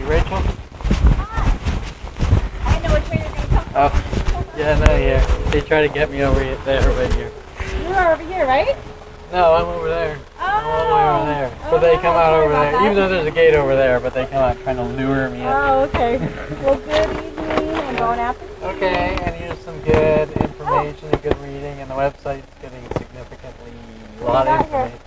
Rachel? Hi. I didn't know which way you were going to come from. Oh, yeah, no, yeah. They try to get me over there, but here. You are over here, right? No, I'm over there. Oh. I'm all the way over there. But they come out over there, even though there's a gate over there, but they come out trying to lure me in. Oh, okay. Well, good evening. I'm going after you. Okay, and here's some good information and good reading, and the website's getting significantly a lot of information.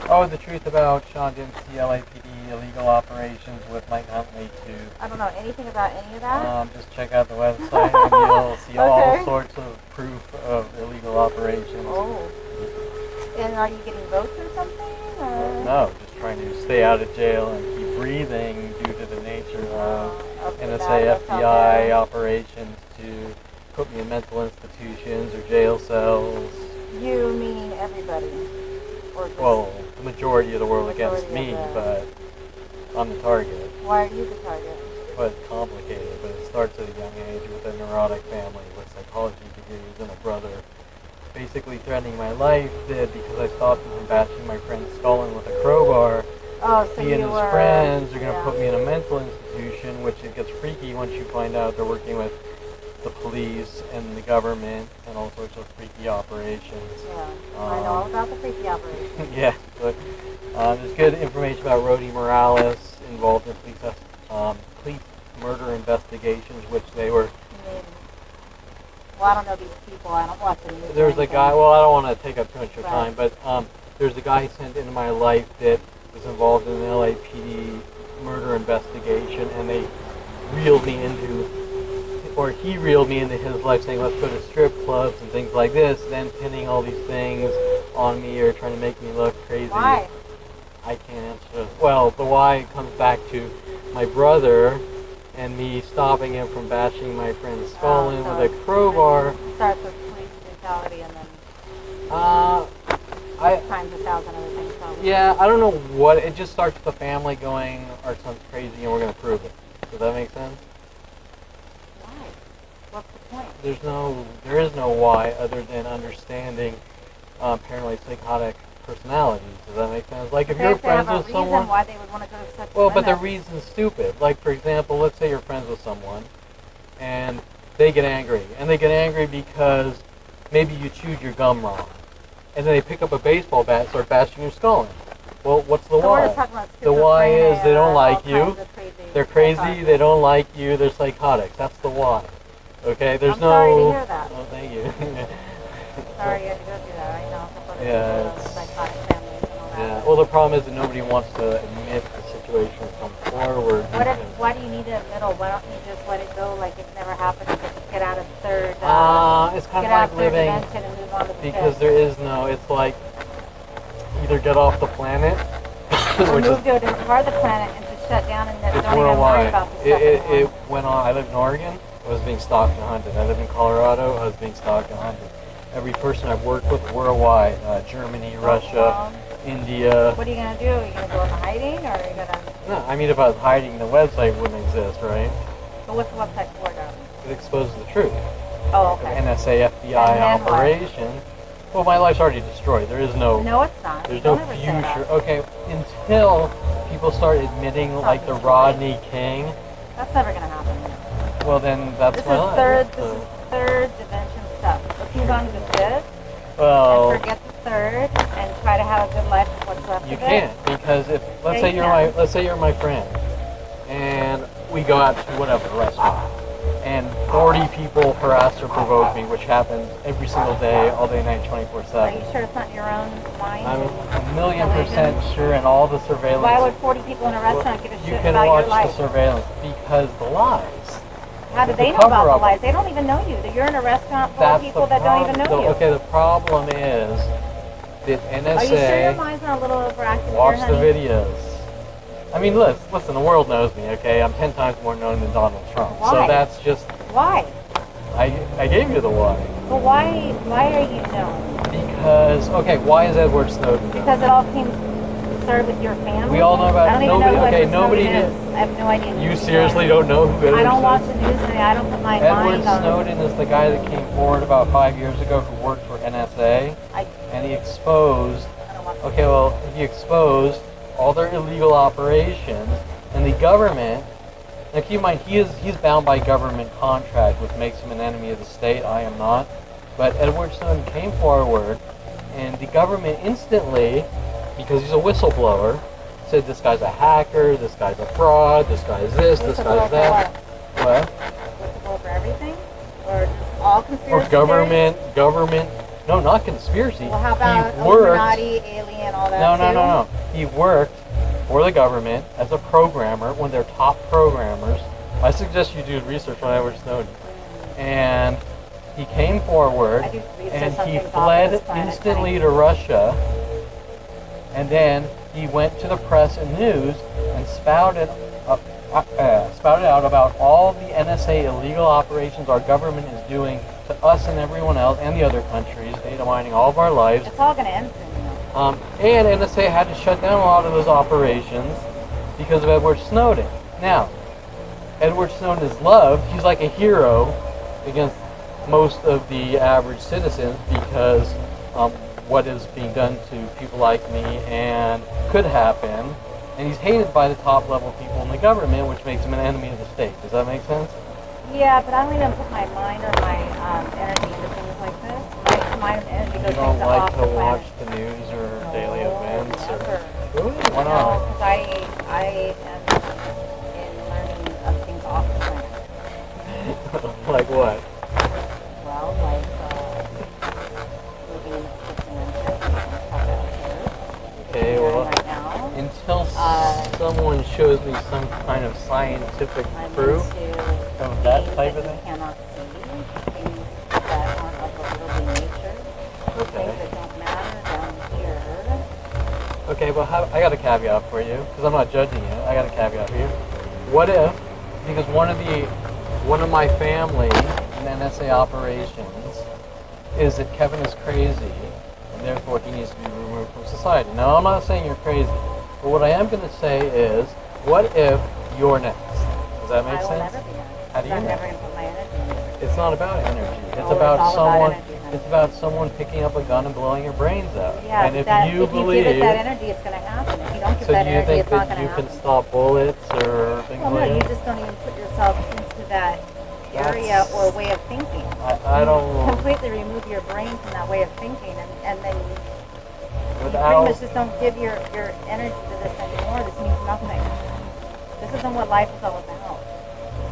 Oh, the truth about Sean Dempsey, LAPD, illegal operations with Mike Huntley, too. I don't know anything about any of that. Just check out the website and you'll see all sorts of proof of illegal operations. Oh. And are you getting votes or something? Or? No, just trying to stay out of jail and keep breathing due to the nature of NSA, FBI operations to put me in mental institutions or jail cells. You meaning everybody? Or just well, the majority of the world against me, but I'm the target. Why are you the target? Well, it's complicated, but it starts at a young age with a neurotic family with psychology degrees and a brother basically threatening my life because I stopped him from bashing my friend's skull in with a crowbar. Oh, so he and his friends are going to put me in a mental institution, which it gets freaky once you find out they're working with the police and the government and all sorts of freaky operations. Yeah, I know all about the freaky operations. Yeah, but there's good information about Rody Morales involved in police murder investigations, which they were... Well, I don't know these people. I don't watch the news. There's a guy, well, I don't want to take up too much of your time, but there's a guy sent into my life that was involved in an LAPD murder investigation, and they reeled me into, or he reeled me into his life saying, let's go to strip clubs and things like this, then pinning all these things on me or trying to make me look crazy. Why? I can't answer. Well, the why comes back to my brother and me stopping him from bashing my friend's skull in with a crowbar. It starts with police brutality and then times 1,000 other things. Probably. Yeah, I don't know what, it just starts with the family going, our son's crazy and we're going to prove it. Does that make sense? Why? What's the point? There is no why other than understanding paranoid psychotic personalities. Does that make sense? Like if you're friends with someone, why they would want to go to such well, but the reason's stupid. Like for example, let's say you're friends with someone, and they get angry, because maybe you chewed your gum wrong, and then they pick up a baseball bat and start bashing your skull in. Well, what's the why? The why is they don't like you. They're crazy. They don't like you. They're psychotics. That's the why. Okay, there's I'm sorry to hear that. Oh, thank you. Sorry you had to go through that. I know. Yeah, it's, psychotic families and all that. Yeah. Well, the problem is that nobody wants to admit the situation and come forward. Why do you need to admit? Why don't you just let it go like it never happened and just get out of third? It's kind of like living and move on to the because there is no. It's like either get off the planet, or move to a different part of the planet and just shut down and don't even worry about the stuff it went on. I lived in Oregon. I was being stalked and hunted. I lived in Colorado. I was being stalked and hunted. Every person I've worked with worldwide, Germany, Russia, India. What are you going to do? Are you going to go into hiding, or are you going to... No, I mean, if I was hiding, the website wouldn't exist, right? But what's the website for, though? It exposes the truth. Oh, okay. Of NSA, FBI operation. Well, my life's already destroyed. There is no... No, it's not. There's no future. Okay, until people start admitting, like, the Rodney King. That's never going to happen. Well, then that's my life. This is third dimension stuff. If you go into the fifth, and forget the third, and try to have a good life with what's left of it. You can't, because if let's say you're my friend, and we go out to whatever restaurant, and 40 people harass or provoke me, which happens every single day, all day, night, 24/7. Are you sure it's not your own mind? I'm 1,000,000% sure, and all the surveillance. Why would 40 people in a restaurant give a shit about your life? You can watch the surveillance because the lies. How do they know about the lies? They don't even know you. You're in a restaurant full of people that don't even know you. Okay, the problem is that NSA... Are you sure your mind's not a little overactive here, watch honey? the videos. I mean, listen, the world knows me, okay? I'm 10 times more known than Donald Trump. Why? So that's just... Why? I gave you the why. But why are you known? Because, okay, why is Edward Snowden known? Because it all started with your family? We all know about... I don't even know who Edward nobody Snowden is. I have no idea. You seriously don't know who Edward Snowden is? I don't watch the news and I don't put my mind on it. Edward Snowden is the guy that came forward about 5 years ago who worked for NSA. And he exposed... Okay, well, he exposed all their illegal operations, and the government Now keep in mind, he's bound by government contract, which makes him an enemy of the state. I am not. But Edward Snowden came forward, and the government instantly, because he's a whistleblower, said this guy's a hacker, this guy's a fraud, this guy's this guy's that. What? Whistleblower for everything? Or just all conspiracy Or government, no, not conspiracy. Well, how about Illuminati, alien, all that No. He worked for the government as a programmer, one of their top programmers. I suggest you do research on Edward Snowden. And he came forward, and he fled instantly to Russia, and then he went to the press and news and spouted out about all the NSA illegal operations our government is doing to us and everyone else and the other countries, data mining all of our lives. It's all going to end soon. And NSA had to shut down a lot of those operations because of Edward Snowden. Now, Edward Snowden is loved. He's like a hero against most of the average citizens because what is being done to people like me and could happen. And he's hated by the top level people in the government, which makes him an enemy of the state. Does that make sense? Yeah, but I don't even put my mind or my energy into things like this. My energy goes You don't things like off to the watch planet. the news or daily events? Never. Really? Why No, not? because I am in learning of things off the planet. Like what? Well, like living in the kitchen and stuff out here. Okay, well, Right now. until someone shows me some kind of scientific I'm proof into of that things type that of thing. you cannot see, things that aren't of the worldly nature, things Okay. that don't matter down here. Okay, well, I got a caveat for you, because I'm not judging you. I got a caveat for you. What if, because one of my family in NSA operations is that Kevin is crazy, and therefore he needs to be removed from society. Now, I'm not saying you're crazy, but what I am going to say is, what if you're next? Does that make I will sense? never be next. How do you I'm know? never going to put my energy into it. It's not about energy. It's Oh, about it's all about someone. energy, honey. It's about someone picking up a gun and blowing your brains out. Yeah, and if that, you if believe, you give it that energy, it's going to happen. If you don't give so that do you energy, think it's not that going to you happen. can stop bullets or things Well, no, like you that? just don't even put yourself into that area or way of thinking. I don't. Completely remove your brain from that way of thinking, and then you pretty Without. much just don't give your energy to this anymore. This means nothing. This isn't what life is all about.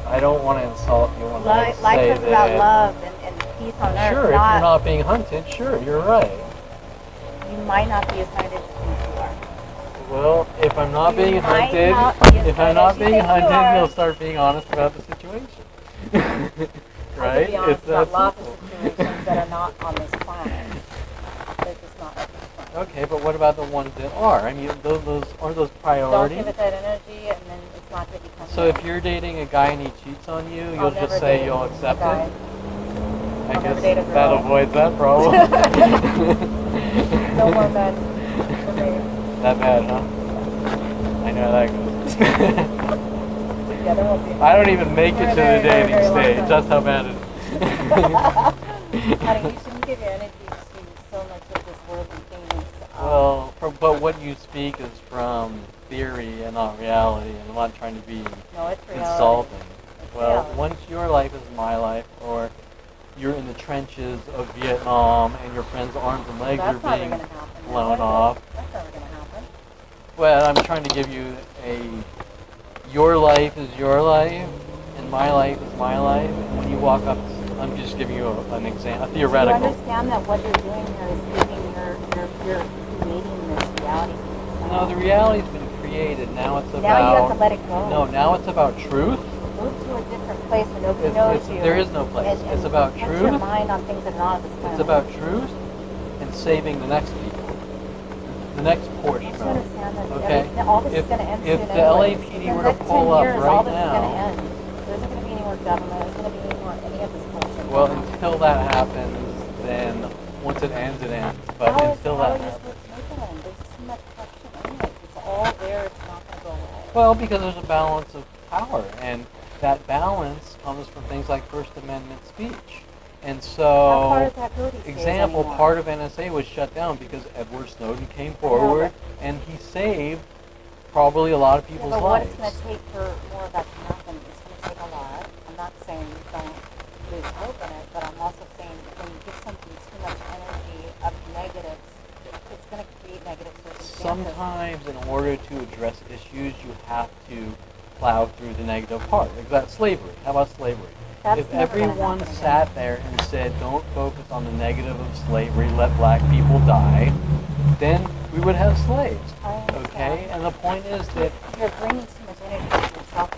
I don't want to insult you when I Life say is that. about love and peace on earth. Sure, if you're not being hunted, sure, you're right. You might not be as hunted as you think you are. Well, if I'm not You being might hunted, not be as if I'm good not as you being think you hunted, are. you'll start being honest about the situation. I Right? can be honest It's that about lots of simple. situations that are not on this planet. They're just not on this planet. Okay, but what about the ones that are? I mean, those aren't those Don't priorities? give it that energy, and then it's not going to become. So if you're dating a guy and he cheats on you, I'll you'll never just say date you'll a accept guy. it? I I'll never guess date a that girl. avoids that problem. No more men for me. That bad, huh? I know how that goes. Yeah, there won't be. I don't even make it to the Very, very, dating very long stage. time. That's how bad it is. Honey, you shouldn't give your energy to so much of this worldly things. Well, but what you speak is from theory and not reality, and I'm not trying to be No, it's reality. insulting. It's Well, reality. once your life is my life, or you're in the trenches of Vietnam and your friends' arms and legs That's are never being going to happen. blown off. That's never going to happen. Well, I'm trying to give you your life is your life, and my life is my life. And when you walk up, I'm just giving you an example, a Do theoretical. you understand that what you're doing here is you're creating this reality? No, the reality's been created. Now it's about. Now you have to let it go. No, now it's about truth. Move to a different place where nobody knows you. There is no place. And It's about put truth. your mind on things that are not of this planet. It's about truth and saving the next people, the next portion Don't of you it. understand that Okay. all this If- is going to end if soon the anyways. LAPD In the were to next pull 10 up years, right all this is going to now- end. There isn't going to be any more government. There's going to be any more any of this bullshit. Well, until that happens, then once it ends, it ends. But until how that are you happens. supposed to make it end? There's too much corruption anyway. It's all there. It's not going to go away. Well, because there's a balance of power, and that balance comes from things like First Amendment speech. And How far so, does that go these days example, anymore? part of NSA was shut down because Edward Snowden came forward and he saved probably a lot of Yeah, people's but what lives. it's going to take for more of that to happen is not saying don't lose hope in it, but I'm also saying when you give something too much energy of negatives, it's going to create negative circumstances. Sometimes in order to address issues, you have to plow through the negative part. Like that's slavery. How about slavery? That's If never gonna everyone happen sat there and said, don't focus on the negative of slavery, let black people die, then we would have slaves. Okay? And the point is that you're bringing too much energy to yourself.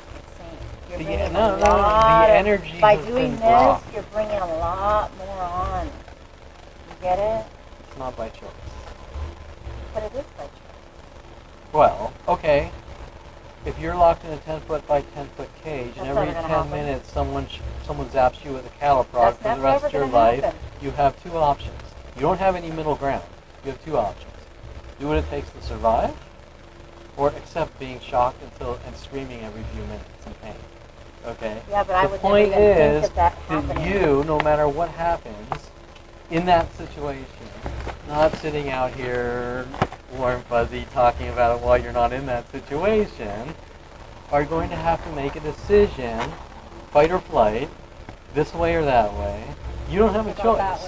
You're bringing the energy by has doing been this, dropped. you're bringing a lot more on. You get it? It's not by choice. But it is by choice. Well, okay. If you're locked in a 10-foot by 10-foot cage, and every 10 minutes someone zaps you with a caloprod for the rest of your life, you have two options. You don't have any middle ground. You have two options. Do what it takes to survive, or accept being shocked and screaming every few minutes in pain. Okay? Yeah, but I would the point is that you, no matter what happens in that situation, not sitting out here warm fuzzy talking about it while you're not in that situation, are going to have to make a decision, fight or flight, this way or that way. You don't have a choice.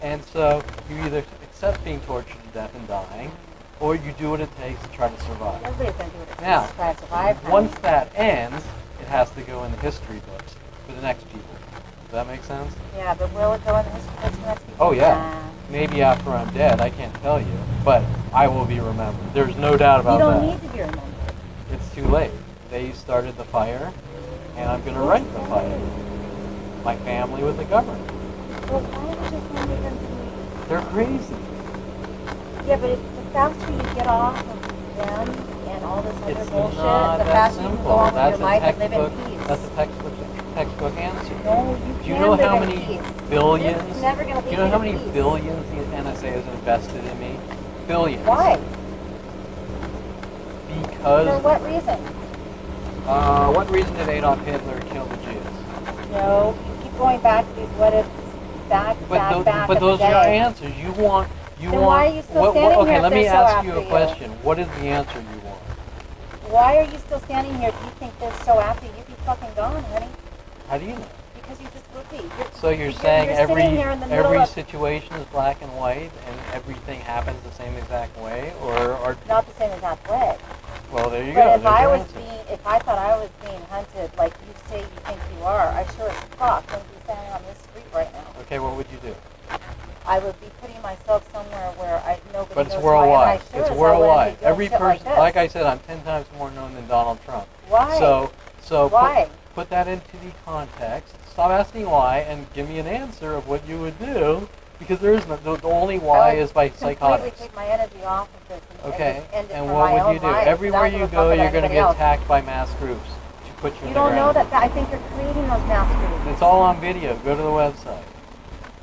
And so you either accept being tortured to death and dying, or you do what it takes to try to survive. Everybody's going to do what it takes Now, to try to survive. once that ends, it has to go in the history books for the next people. Does that make sense? Yeah, but will it go in the history books for the next people? Oh, yeah. Maybe after I'm dead, I can't tell you, but I will be remembered. There's no doubt about that. You don't need to be remembered. It's too late. They started the fire, and I'm going to write the fire. My family with the government. Well, why does your family come to me? They're crazy. Yeah, but the faster you get off of them and all this other It's bullshit, not the that faster you can go simple. on with That's your a life and live textbook. in peace. That's a textbook answer. No, you Do you can know live how in many peace. billions? This is never gonna Do you lead know how to many peace. billions the NSA has invested in me? Billions. Why? Because. For what reason? What reason did Adolf Hitler kill the Jews? No, you keep going back to these what ifs. Back But those are your answers. You want. Then why are you still standing okay, here if let me they're so ask you after a you? question. What is the answer you want? Why are you still standing here if you think they're so after you? You'd be fucking gone, honey. How do you know? Because you just would be. So you're saying sitting here in the middle every of- situation is black and white, and everything happens the same exact way, or Not the same exact way. well, there you But go. if I thought I was being hunted like you say you think you are, I sure as fuck wouldn't be standing on this street right now. Okay, what would you do? I would be putting myself somewhere where nobody But it's knows worldwide. who I am. It's worldwide. Every shit person, like, like I said, I'm 10 times more known than Donald Trump. Why? So Why? put that into the context. Stop asking why and give me an answer of what you would do, because there is no. The only why is by psychotics. Completely take my energy off of this. Okay. And And for what my would own you do? life, Everywhere without you giving a go, fuck you're about going to anybody get else. attacked by mass groups to put you in You the don't know ground. that. I think you're creating those mass groups. It's all on video. Go to the website.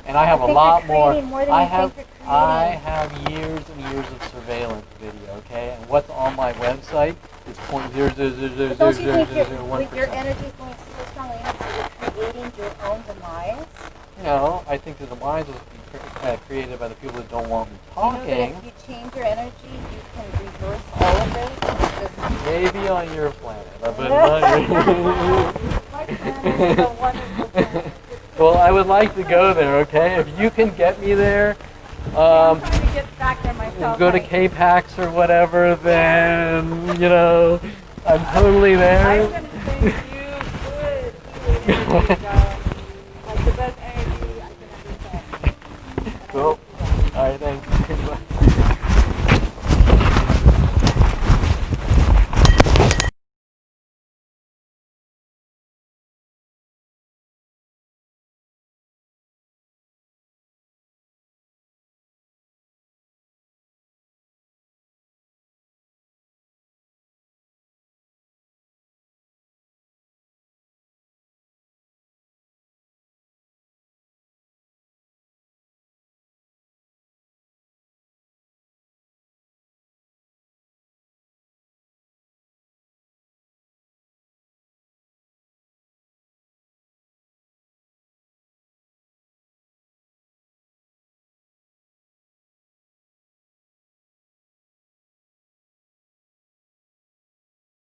And I have a think lot you're more. creating more than I you have think you're I creating. have years and years of surveillance video. Okay, and what's on my website is But don't you think your 0.00001%. energy is going so strongly into you're creating your own demise? No, I think the demise was created by the people that don't want me You know that talking. if you change your energy, you can reverse all of this. Just Maybe on your planet, but not my planet is a wonderful planet. Well, I would like to go there. Okay, if you can get me there. I'm trying to get back there myself. Go to honey. K-Pax or whatever, then, I'm totally there. I'm going to send you good healing energy, guys.